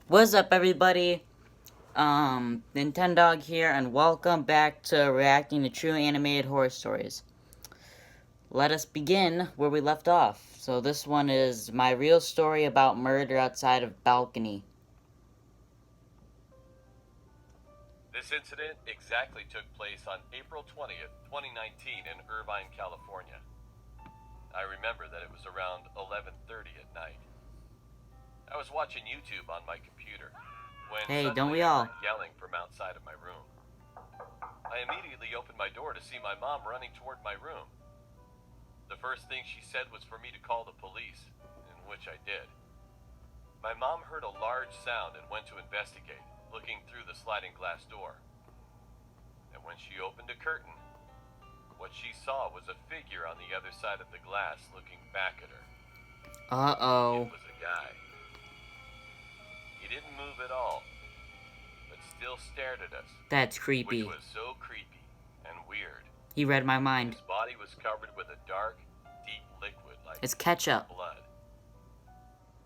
What's up, everybody? Nintendog here, and welcome back to reacting to true animated horror stories. Let us begin where we left off. So this one is my real story about murder outside of balcony. This incident exactly took place on April 20th, 2019 in Irvine, California. I remember that it was around 11:30 at night. I was watching YouTube on my computer when Hey, don't suddenly we I all? heard yelling from outside of my room. I immediately opened my door to see my mom running toward my room. The first thing she said was for me to call the police, in which I did. My mom heard a large sound and went to investigate, looking through the sliding glass door. And when she opened a curtain, what she saw was a figure on the other side of the glass looking back at her. Uh-oh. It was a guy. He didn't move at all, but still stared at us. That's Which creepy. was so creepy and weird. He read my mind. His body was covered with a dark, deep liquid like It's ketchup. blood.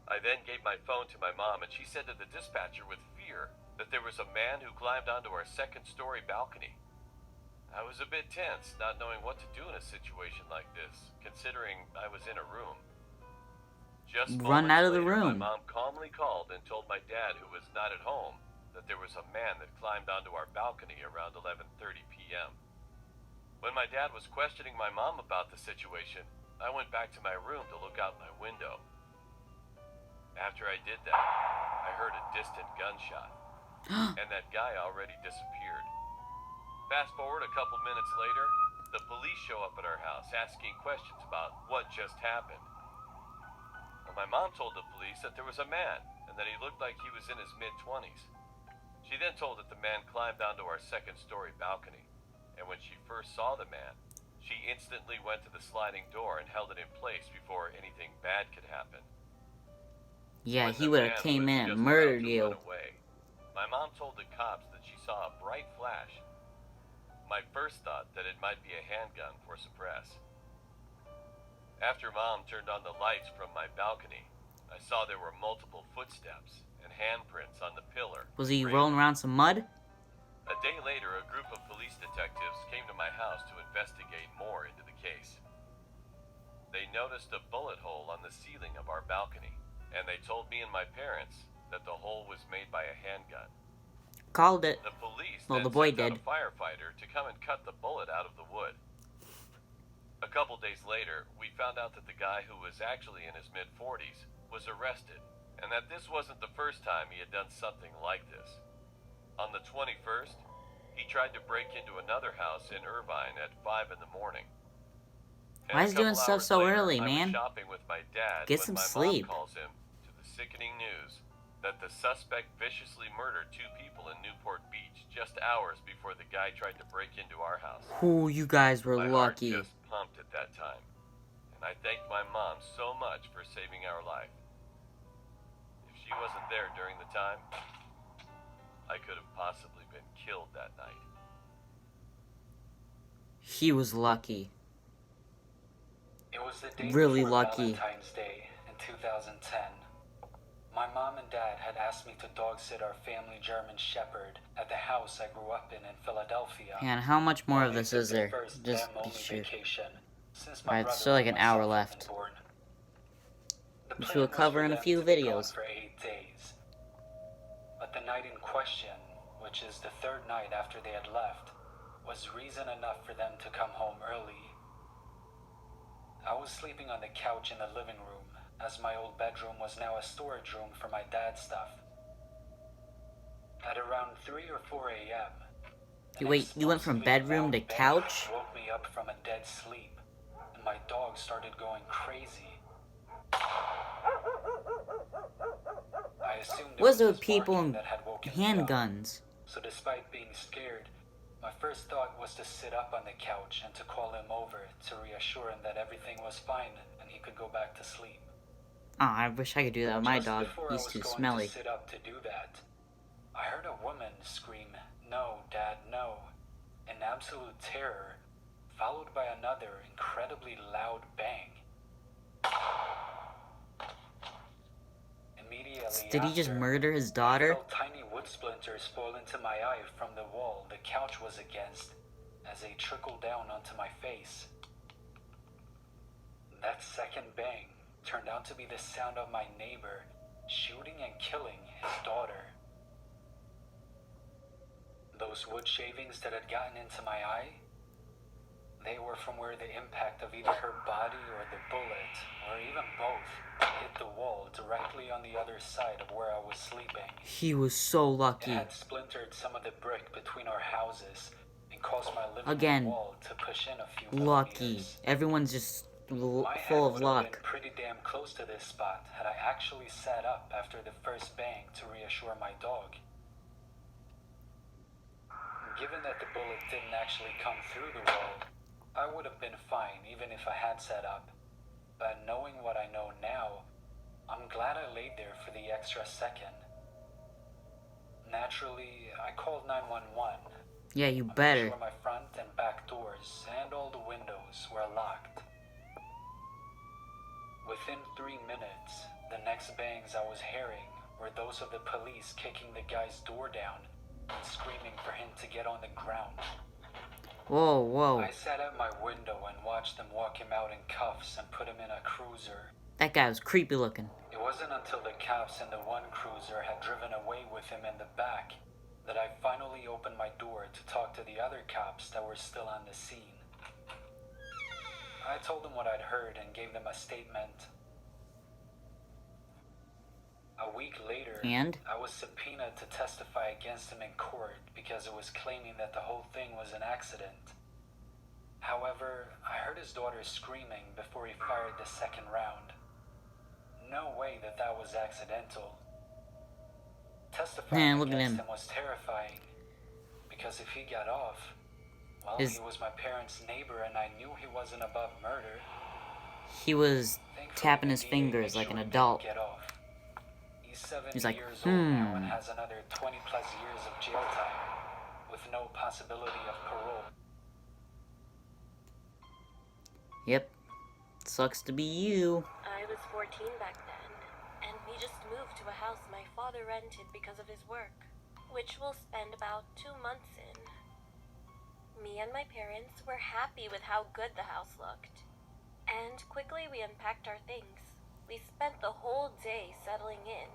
I then gave my phone to my mom, and she said to the dispatcher with fear that there was a man who climbed onto our second-story balcony. I was a bit tense, not knowing what to do in a situation like this, considering I was in a room. Just Run out of the later, room. my mom calmly called and told my dad, who was not at home, that there was a man that climbed onto our balcony around 11:30 p.m. When my dad was questioning my mom about the situation, I went back to my room to look out my window. After I did that, I heard a distant gunshot, and that guy already disappeared. Fast forward a couple minutes later, the police show up at our house asking questions about what just happened. And my mom told the police that there was a man and that he looked like he was in his mid-20s. She then told that the man climbed onto our second-story balcony, and when she first saw the man, she instantly went to the sliding door and held it in place before anything bad could happen. Yeah, When he the would have man came was in and just murdered about to you. run away, my mom told the cops that she saw a bright flash. My first thought that it might be a handgun for suppress. After Mom turned on the lights from my balcony, I saw there were multiple footsteps and handprints on the pillar. Was he rolling around some mud? A day later, a group of police detectives came to my house to investigate more into the case. They noticed a bullet hole on the ceiling of our balcony, and they told me and my parents that the hole was made by a handgun. Called it. The police Well, then the boy sent out did. a firefighter to come and cut the bullet out of the wood. A couple days later, we found out that the guy, who was actually in his mid-40s, was arrested, and that this wasn't the first time he had done something like this. On the 21st, he tried to break into another house in Irvine at 5 in the morning. Why is he doing stuff so early, I was man? shopping with my dad Get when some my sleep. mom calls him to the sickening news that the suspect viciously murdered two people in Newport Beach just hours before the guy tried to break into our house. Ooh, you guys were My lucky. heart just pumped at that time, and I thanked my mom so much for saving our life. If she wasn't there during the time, I could have possibly been killed that night. He was lucky. It was the day Really before lucky. Valentine's Day in 2010. My mom and dad had asked me to dog sit our family German Shepherd at the house I grew up in Philadelphia. And how much more of On this their is there? first Just them-only be sure. vacation since my Alright, brother still like and an hour myself had left. been born. The Which plan we'll was cover for in a them few to be gone videos. for 8 days. But the night in question, which is the third night after they had left, was reason enough for them to come home early. I was sleeping on the couch in the living room, as my old bedroom was now a storage room for my dad's stuff. At around 3 or 4 a.m., Wait, you went from bedroom to couch? woke me up from a dead sleep, and my dog started going crazy. I assumed it What's was with his people barking and that had woken me up. handguns? So despite being scared, my first thought was to sit up on the couch and to call him over to reassure him that everything was fine and he could go back to sleep. Oh, I wish I could do that with my Just dog. before He's I was too going smelly. to sit up to do that, I heard a woman scream, "No, Dad, no," in absolute terror, followed by another incredibly loud bang. Immediately Did he just after, murder his I daughter? felt tiny wood splinters fall into my eye from the wall the couch was against as they trickled down onto my face. That second bang turned out to be the sound of my neighbor shooting and killing his daughter. Those wood shavings that had gotten into my eye, they were from where the impact of either her body or the bullet, or even both, hit the wall directly on the other side of where I was sleeping. He was so It lucky. had splintered some of the brick between our houses and caused my living Again, room wall to push in a few Lucky. millimeters. Everyone's just My head full of would have luck. been pretty damn close to this spot had I actually sat up after the first bang to reassure my dog. Given that the bullet didn't actually come through the wall, I would have been fine even if I had sat up. But knowing what I know now, I'm glad I laid there for the extra second. Naturally, I called 911. Yeah, you I made better. sure my front and back doors and all the windows were locked. Within 3 minutes, the next bangs I was hearing were those of the police kicking the guy's door down and screaming for him to get on the ground. Whoa, whoa. I sat at my window and watched them walk him out in cuffs and put him in a cruiser. That guy was creepy looking. It wasn't until the cops in the one cruiser had driven away with him in the back that I finally opened my door to talk to the other cops that were still on the scene. I told them what I'd heard and gave them a statement. A week later, And? I was subpoenaed to testify against him in court because it was claiming that the whole thing was an accident. However, I heard his daughter screaming before he fired the second round. No way that that was accidental. Testifying Man, look at against him. him was terrifying because if he got off, well, His- he was my parents' neighbor and I knew he wasn't above murder. He was Thankfully, tapping the his DA fingers made like sure an he didn't adult. get off. He's 70 He's like, years old now and "Hmm." has another 20 plus years of jail time with no possibility of parole. Yep. Sucks to be you. I was 14 back then, and we just moved to a house my father rented because of his work, which we'll spend about 2 months in. Me and my parents were happy with how good the house looked, and quickly we unpacked our things. We spent the whole day settling in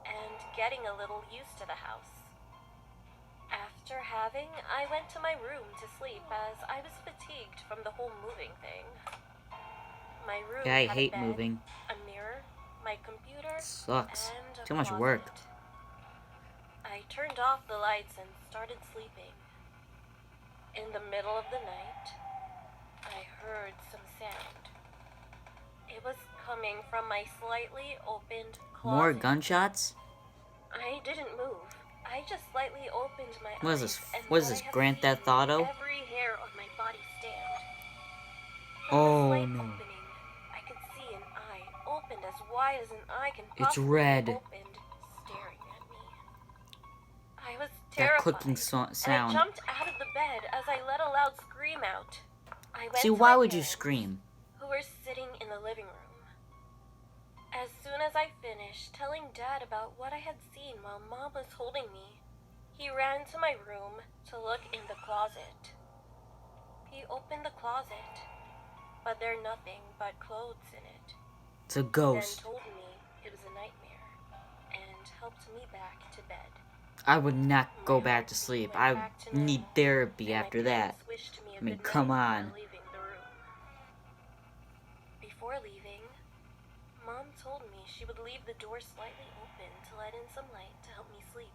and getting a little used to the house. After having, I went to my room to sleep as I was fatigued from the whole moving thing. My room Yeah, I had hate a bed, moving. a mirror, my computer, Sucks. and a Too much closet. work. I turned off the lights and started sleeping. In the middle of the night, I heard some sound. It was coming from my slightly opened closet. More gunshots? I didn't move. I just slightly opened my What is eyes. this- and what is I this, have Grand Theft seen Auto? Every hair on my body stand. From Oh, the slight no. opening, I could see an eye opened as wide as an eye can It's possibly red. be opened, staring at me. I was That terrified. clicking And I sound. jumped out of the bed as I let a loud scream out. I went See, to why my would you parents, scream? who were sitting in the living room. As soon as I finished telling Dad about what I had seen while Mom was holding me, he ran to my room to look in the closet. He opened the closet, but there nothing but clothes in it. It's a Then ghost. told me it was a nightmare and helped me back to bed. I would not go My back to heartbeat sleep. went I back to need normal, therapy and my after that. parents wished me a I mean, good come night on. before leaving the room. Before leaving, Mom told me she would leave the door slightly open to let in some light to help me sleep.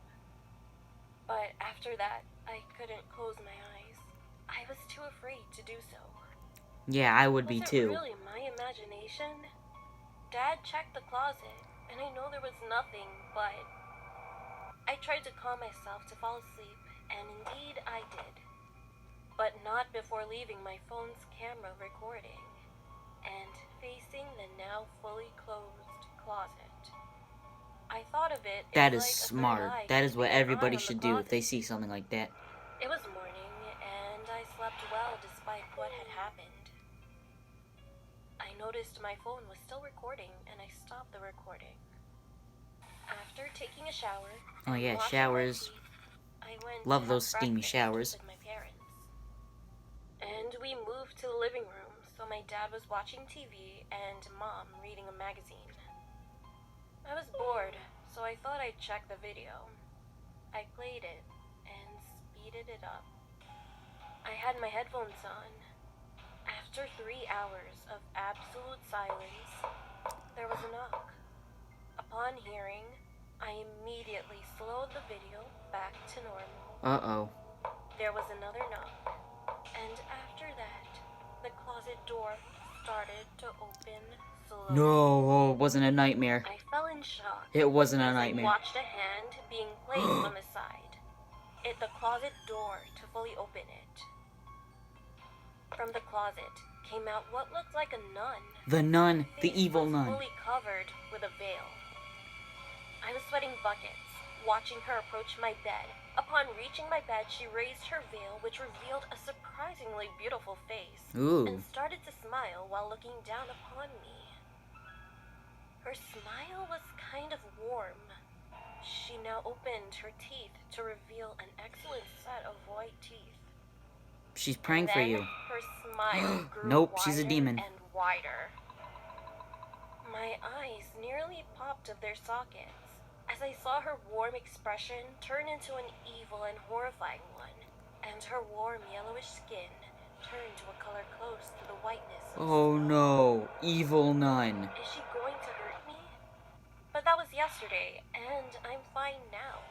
But after that, I couldn't close my eyes. I was too afraid to do so. Yeah, I would be Was it too. really my imagination? Dad checked the closet, and I know there was nothing, but I tried to calm myself to fall asleep, and indeed I did. But not before leaving my phone's camera recording and facing the now fully closed closet. I thought of it That as is like a third smart. eye That is what keeping an eye everybody on the should do if they closet. see something like that. It was morning, and I slept well despite what had happened. I noticed my phone was still recording, and I stopped the recording. After taking a shower, Oh and yeah, washing showers. my teeth, I went Love to those have steamy breakfast showers. with my parents. And we moved to the living room, so my dad was watching TV and mom reading a magazine. I was bored, so I thought I'd check the video. I played it and speeded it up. I had my headphones on. After 3 hours of absolute silence, there was a knock. Upon hearing, I immediately slowed the video back to normal. Uh-oh. There was another knock, and after that, the closet door started to open slowly. No, oh, it wasn't a nightmare. I fell in shock. It wasn't a as I nightmare. watched a hand being placed on the side. The closet door to fully open it. From the closet came out what looked like a nun. The nun, the Face evil was nun. fully covered with a veil. I was sweating buckets, watching her approach my bed. Upon reaching my bed, she raised her veil, which revealed a surprisingly beautiful face, Ooh. and started to smile while looking down upon me. Her smile was kind of warm. She now opened her teeth to reveal an excellent set of white teeth. She's praying for Then you. her smile grew Nope, she's a wider demon. and wider. My eyes nearly popped of their sockets as I saw her warm expression turn into an evil and horrifying one, and her warm yellowish skin turned to a color close to the whiteness of Oh snow. no, evil nun. Is she going to hurt me? But that was yesterday, and I'm fine now.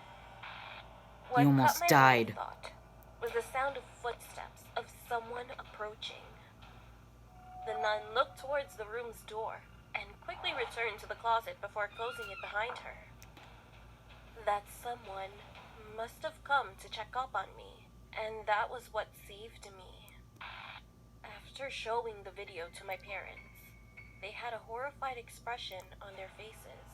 What almost cut my died. thought was the sound of footsteps of someone approaching. The nun looked towards the room's door and quickly returned to the closet before closing it behind her. That someone must have come to check up on me, and that was what saved me. After showing the video to my parents, they had a horrified expression on their faces.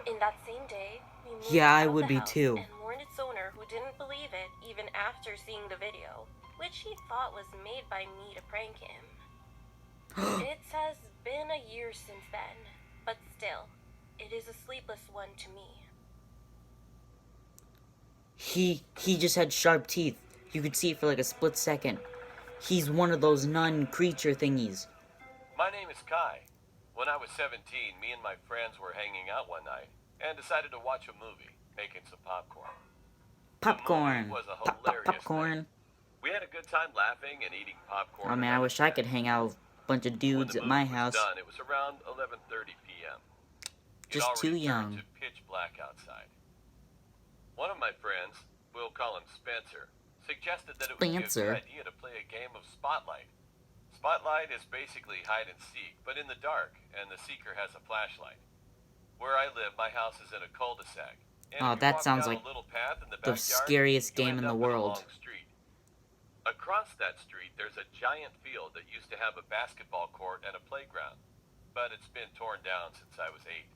In that same day, we moved Yeah, I out would the be house too. and warned its owner, who didn't believe it even after seeing the video, which he thought was made by me to prank him. It has been a year since then, but still, it is a sleepless one to me. He just had sharp teeth. You could see it for like a split second. He's one of those nun creature thingies. My name is Kai. When I was 17, me and my friends were hanging out one night and decided to watch a movie, making some popcorn. Popcorn. The movie was a Pop, hilarious popcorn. thing. We had a good time laughing and eating popcorn. Oh and man, I wish I could having hang out with a bunch of When dudes the at my movie was house. done, it was around 11:30 p.m. It Just already too turned young. to pitch black outside. One of my friends, we'll call him Spencer, suggested that it would be a Spencer? good idea to play a game of Spotlight. Spotlight is basically hide and seek, but in the dark, and the seeker has a flashlight. Where I live, my house is in a cul-de-sac. And Oh, if you that walk sounds down like a little path in the the backyard, scariest you game end in the up in a world. long street. Across that street, there's a giant field that used to have a basketball court and a playground, but it's been torn down since I was 8.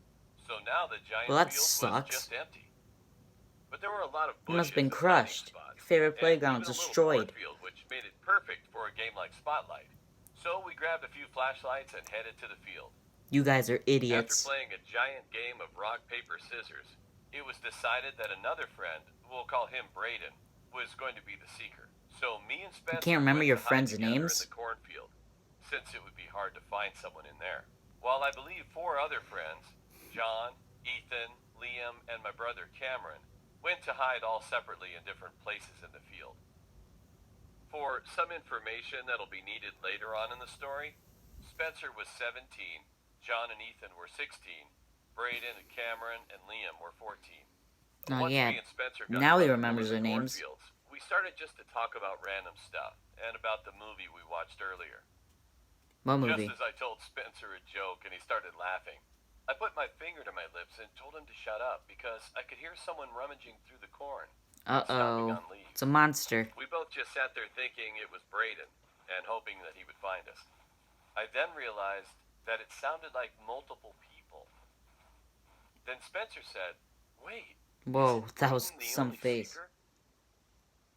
So now the giant Well, that field sucks. was just empty. But there were a lot of It must have been bushes and hiding crushed. spots, Your favorite and playground even a little destroyed. cornfield, which made it perfect for a game like Spotlight. So we grabbed a few flashlights and headed to the field. You guys are After idiots. playing a giant game of rock, paper, scissors, it was decided that another friend, we'll call him Braden, was going to be the seeker. So me and Spencer can't remember went your to hide friends' together names? in the cornfield, since it would be hard to find someone in there. While I believe 4 other friends, John, Ethan, Liam, and my brother Cameron, went to hide all separately in different places in the field. For some information that'll be needed later on in the story, Spencer was 17, John and Ethan were 16, Braden, Cameron, and Liam were 14. Oh, Once yeah. me and Spencer got Now he comfortable remembers in the their names. cornfields, we started just to talk about random stuff and about the movie we watched earlier. What movie? Just as I told Spencer a joke and he started laughing, I put my finger to my lips and told him to shut up because I could hear someone rummaging through the corn, stomping Uh-oh. on leaves. It's a monster. We both just sat there thinking it was Braden and hoping that he would find us. I then realized that it sounded like multiple people. Then Spencer said, "Wait, Whoa, that was Braden the some only face. seeker?"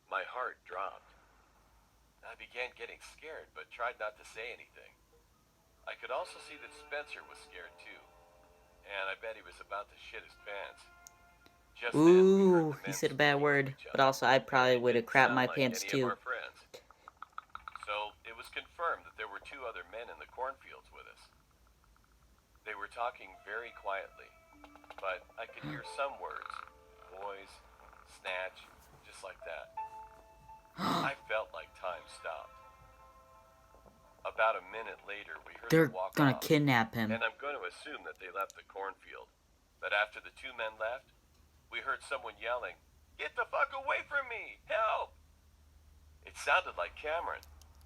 My heart dropped. I began getting scared but tried not to say anything. I could also see that Spencer was scared too. and I bet he was about to shit his pants. Just then, we heard Ooh, the he men said a bad speaking word. to each But other. also, I probably They would have didn't crapped sound my like pants any too. of our friends. So it was confirmed that there were two other men in the cornfields with us. They were talking very quietly, but I could hear some words. Boys, snatch, just like that. I felt like time stopped. About a minute later, we heard They're them walk gonna off, kidnap him. and I'm going to assume that they left the cornfield. But after the two men left, we heard someone yelling, "Get the fuck away from me! Help!" It sounded like Cameron.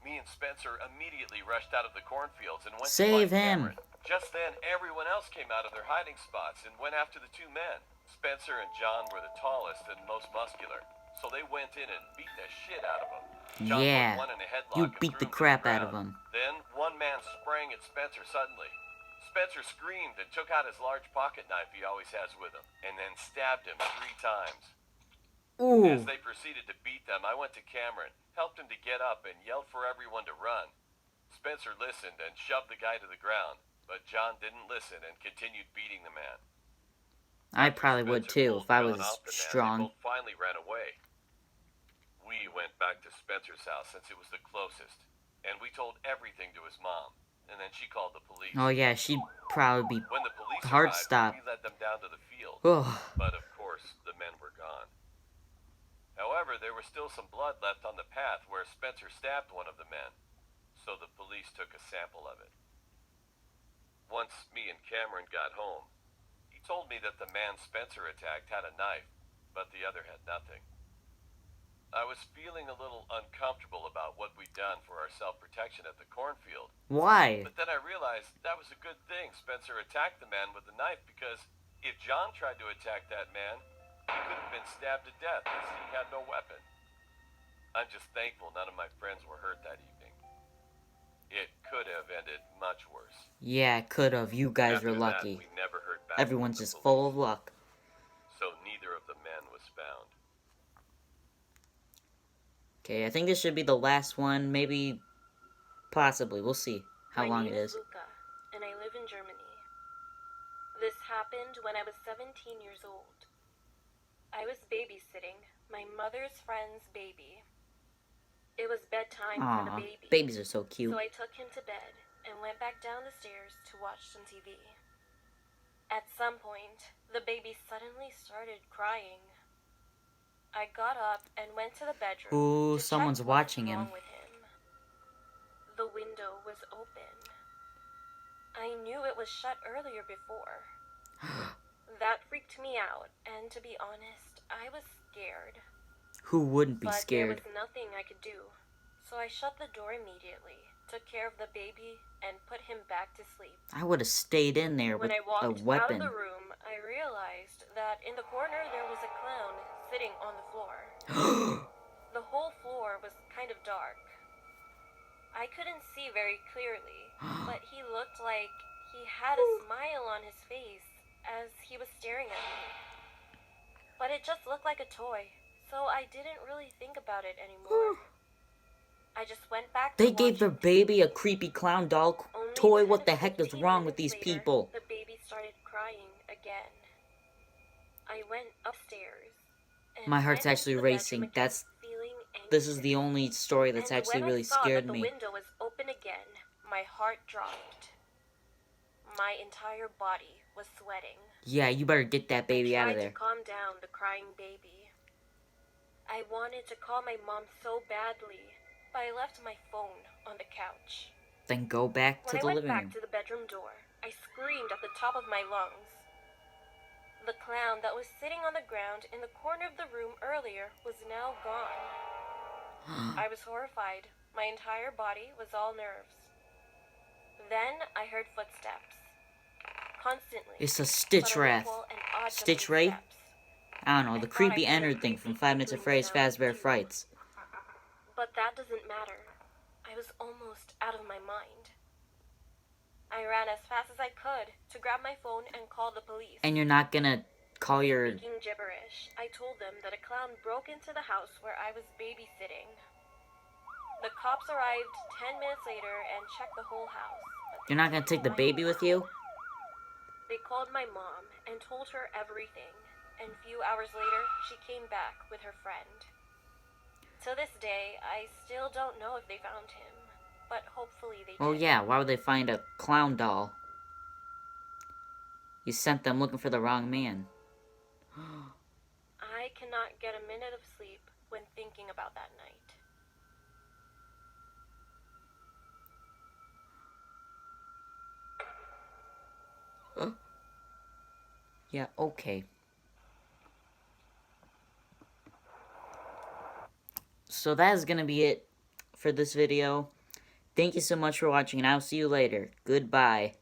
Me and Spencer immediately rushed out of the cornfields and went Save to find him. Cameron. Just then, everyone else came out of their hiding spots and went after the two men. Spencer and John were the tallest and most muscular, so they went in and beat the shit out of them. John Yeah, put one in a headlock you and beat threw the him to crap out ground. of him. Then one man sprang at Spencer suddenly. Spencer screamed and took out his large pocket knife he always has with him, and then stabbed him 3 times. Ooh, As they proceeded to beat them, I went to Cameron, helped him to get up, and yelled for everyone to run. Spencer listened and shoved the guy to the ground, but John didn't listen and continued beating the man. I After probably would Spencer too pulled if I John was off the man, strong. They both finally ran away. We went back to Spencer's house since it was the closest, and we told everything to his mom, and then she called the police. Oh yeah, she'd probably be. When the police Hard arrived, stop. we led them down to the field, Ugh. but of course the men were gone. However, there was still some blood left on the path where Spencer stabbed one of the men, so the police took a sample of it. Once me and Cameron got home, he told me that the man Spencer attacked had a knife, but the other had nothing. I was feeling a little uncomfortable about what we'd done for our self-protection at the cornfield, Why? but then I realized that was a good thing Spencer attacked the man with the knife, because if John tried to attack that man, he could have been stabbed to death as he had no weapon. I'm just thankful none of my friends were hurt that evening. It could have ended much worse. Yeah, could have. You guys After were that, lucky. we never heard back Everyone's from the just full of police, luck. so neither of the men was found. Okay, I think this should be the last one. Maybe, possibly. We'll see how My long name it is. Luca, and I live in Germany. This happened when I was 17 years old. I was babysitting my mother's friend's baby. It was bedtime for the Aw, baby. babies are so cute. So I took him to bed and went back down the stairs to watch some TV. At some point, the baby suddenly started crying. I got up and went to the bedroom. Ooh, to someone's check watching what's him. wrong with him. The window was open. I knew it was shut earlier before. That freaked me out, and to be honest, I was scared. Who wouldn't be But scared? there was nothing I could do. So I shut the door immediately, took care of the baby, and put him back to sleep. I would have stayed in there When with I walked a out of weapon. the room, I realized that in the corner there was a clown sitting on the floor. The whole floor was kind of dark. I couldn't see very clearly, but he looked like he had a smile on his face as he was staring at me. But it just looked like a toy, so I didn't really think about it anymore. I just went back to They gave their watching baby a TV. creepy clown doll Only toy. 10 What the to heck is 15 wrong with minutes these later, people? The baby started crying again. I went upstairs. And My heart's went actually into the bedroom racing. again, That's feeling This is the anxious. only story that's And actually when really I saw scared that me. the window was open again, my heart dropped. My entire body was sweating. Yeah, you better get that baby out of I tried there. to calm down the crying baby. I wanted to call my mom so badly, but I left my phone on the couch. Then go back to When I the went living back room. to the bedroom door, I screamed at the top of my lungs. The clown that was sitting on the ground in the corner of the room earlier was now gone. I was horrified. My entire body was all nerves. Then I heard footsteps. Constantly. It's a Stitch but a Wrath. little and odd Stitch jumping Ray? steps. I don't know, the I thought creepy I heard a Ennard thing from creepy 5 Nights at giggling Freddy's sound Fazbear too. Frights. But that doesn't matter. I was almost out of my mind. I ran as fast as I could to grab my phone and call the police. And you're not gonna call your... Speaking gibberish, I told them that a clown broke into the house where I was babysitting. The cops arrived 10 minutes later and checked the whole house. but You're not gonna take the they baby with you? They called my mom and told her everything, and a few hours later, she came back with her friend. To this day, I still don't know if they found him, but hopefully they did. Oh yeah, why would they find a clown doll? You sent them looking for the wrong man. I cannot get a minute of sleep when thinking about that night. Yeah, okay. So that is gonna be it for this video. Thank you so much for watching, and I'll see you later. Goodbye.